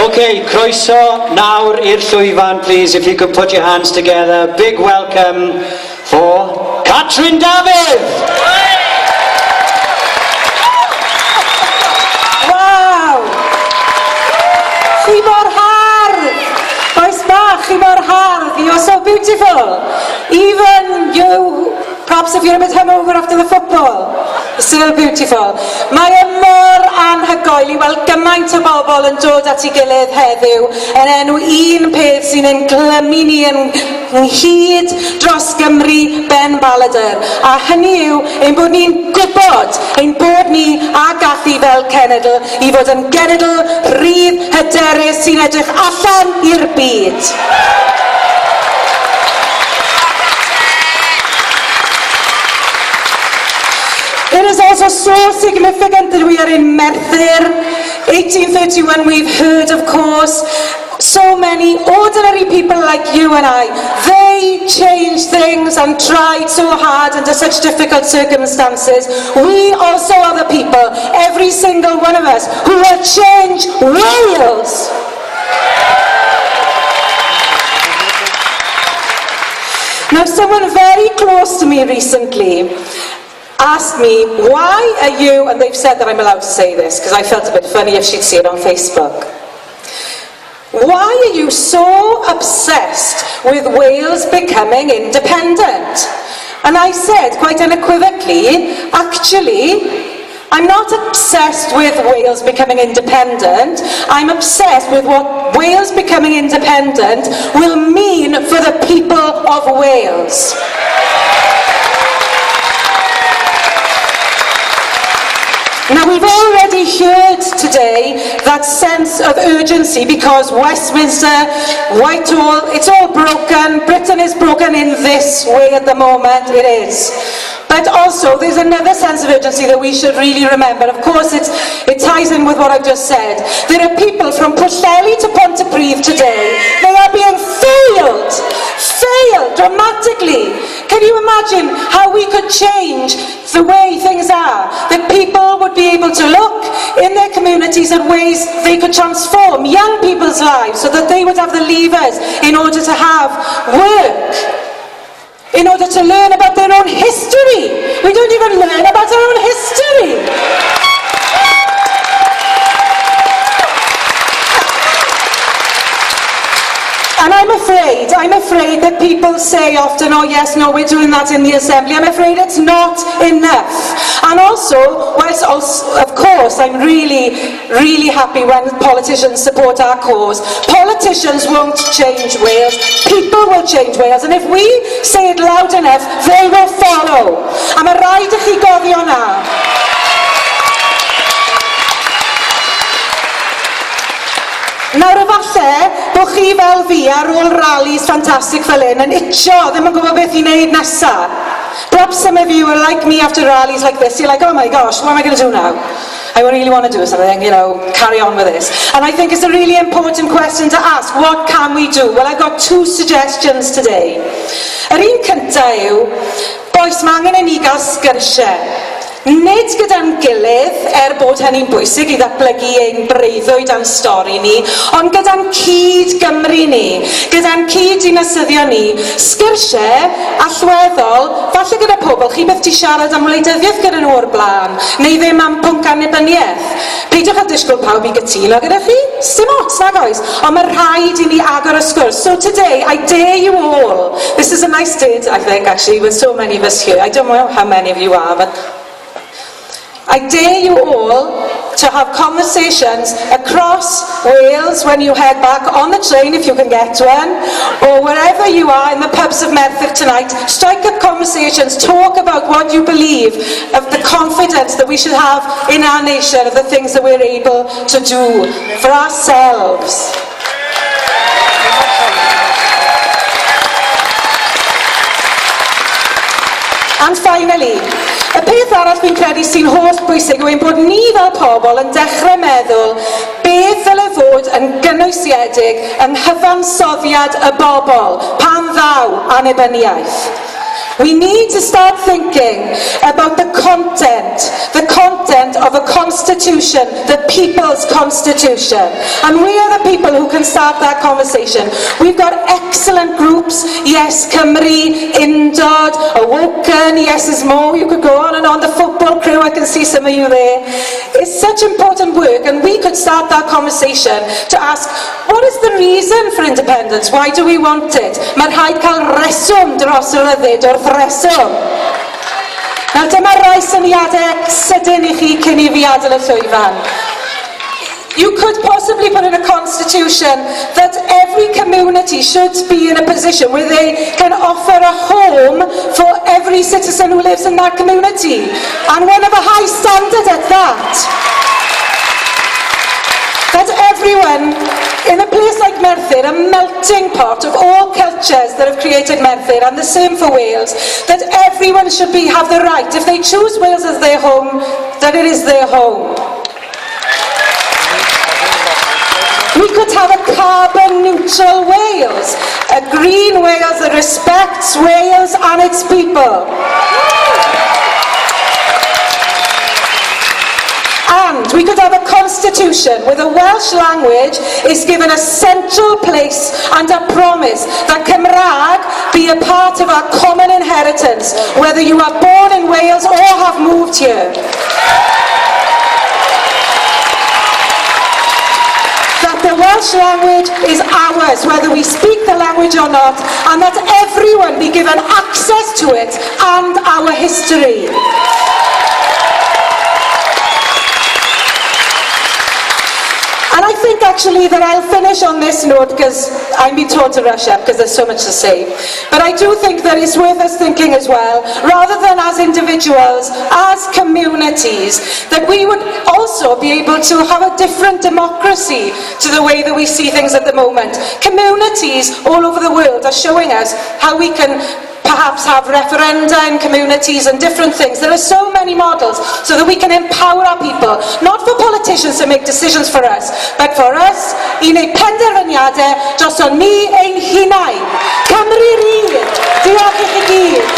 Okay, croeso nawr i'r llwyfan, please, if you could put your hands together. Big welcome for Catrin Dafydd! Wow! Chi mor hardd! Oes bach, chi mor hardd. You're so beautiful. Even you, perhaps if you're a bit hungover after the football, still beautiful. Mae e mor anhygoel i weld gymaint o bobl yn dod at ei gilydd heddiw yn enw un peth sy'n ein glymu ni yn hyd dros Gymru Ben Balader. A hynny yw ein bod ni'n gwybod ein bod ni a Gathu fel cenedl i fod yn genedl rydd hyderus sy'n edrych allan i'r byd. It is also so significant that we are in Merthyr. 1831 we've heard, of course, so many ordinary people like you and I. They changed things and tried so hard under such difficult circumstances. We also are the people, every single one of us, who will change Wales. Now, someone very close to me recently asked me, why are you, and they've said that I'm allowed to say this, because I felt a bit funny if she'd see it on Facebook. Why are you so obsessed with Wales becoming independent? And I said, quite unequivocally, actually, I'm not obsessed with Wales becoming independent. I'm obsessed with what Wales becoming independent will mean for the people of Wales. Now, we've already heard today that sense of urgency because Westminster, Whitehall, it's all broken. Britain is broken in this way at the moment, it is. But also, there's another sense of urgency that we should really remember. Of course, it ties in with what I've just said. There are people from Pwllheli to Pontypridd today. They are being failed dramatically. Can you imagine how we could change the way things are? That people would be able to look in their communities at ways they could transform young people's lives so that they would have the levers in order to have work, in order to learn about their own history. We don't even learn about our own history. And I'm afraid that people say often, oh yes, no, we're doing that in the Assembly. I'm afraid it's not enough. And also, whilst of course I'm really, really happy when politicians support our cause, politicians won't change Wales, people will change Wales. And if we say it loud enough, they will follow. A mae rhaid i chi gofio na. Nawr efalle bod chi fel fi ar ôl rallies ffantastig fel hyn yn itio, ddim yn gwybod beth I wneud nesa. Perhaps some of you are like me after rallies like this. You're like, oh my gosh, what am I going to do now? I really want to do something, carry on with this. And I think it's a really important question to ask. What can we do? Well, I've got two suggestions today. Yr un cyntaf yw, boes mae angen I ni gael sgyrsiau. Nid gyda'n gilydd, bod hynny'n bwysig I ddatblygu ein breuddwyd a'n stori ni, ond gyda'n cyd Gymru ni, gyda'n cyd dinasyddion ni, sgyrsiau allweddol, falle gyda pobl, chi beth ti siarad am wleidyddiaeth gyda nhw o'r blaen, neu ddim am pwnc annibyniaeth. Peidiwch â disgwyl pawb I gytuno gyda chi, dim ots, nag oes, ond mae rhaid I ni agor y sgwrs. So today, I dare you all, this is a nice day, I think, actually, with so many of us here. I don't know how many of you are, but I dare you all to have conversations across Wales when you head back on the train, if you can get one, or wherever you are in the pubs of Merthyr tonight. Strike up conversations, talk about what you believe, of the confidence that we should have in our nation, of the things that we're able to do for ourselves. And finally, y peth arall fi'n credu sy'n holl bwysig yw ein bod ni fel pobl yn dechrau meddwl beth ddyle fod yn gynwysiedig yng nghyfansoddiad y bobl pan ddaw annibyniaeth. We need to start thinking about the content of a constitution, the people's constitution. And we are the people who can start that conversation. We've got excellent groups, Yes Cymru, Undod, Awoken, Yes is More, you could go on and on, the football crew, I can see some of you there. It's such important work, and we could start that conversation to ask, what is the reason for independence? Why do we want it? Mae'n rhaid cael reswm dros y ryddid wrth reswm. Nawr dyma rai syniadau sydyn I chi cyn I fi adael y llwyfan. You could possibly put in a constitution that every community should be in a position where they can offer a home for every citizen who lives in that community. And one of a high standard at that. That everyone in a place like Merthyr, a melting pot of all cultures that have created Merthyr, and the same for Wales, that everyone should have the right, if they choose Wales as their home, that it is their home. We could have a carbon neutral Wales, a green Wales that respects Wales and its people. And we could have a constitution where the Welsh language is given a central place and a promise that Cymraeg be a part of our common inheritance, whether you are born in Wales or have moved here. That the Welsh language is ours, whether we speak the language or not, and that everyone be given access to it and our history. And I think actually that I'll finish on this note, because I'm being told to rush up because there's so much to say. But I do think that it's worth us thinking as well, rather than as individuals, as communities, that we would also be able to have a different democracy to the way that we see things at the moment. Communities all over the world are showing us how we can perhaps have referenda in communities and different things. There are so many models so that we can empower our people, not for politicians to make decisions for us, but for us I wneud penderfyniadau dros ni ein hunain. Cymru Rydd, diolch I chi gyd.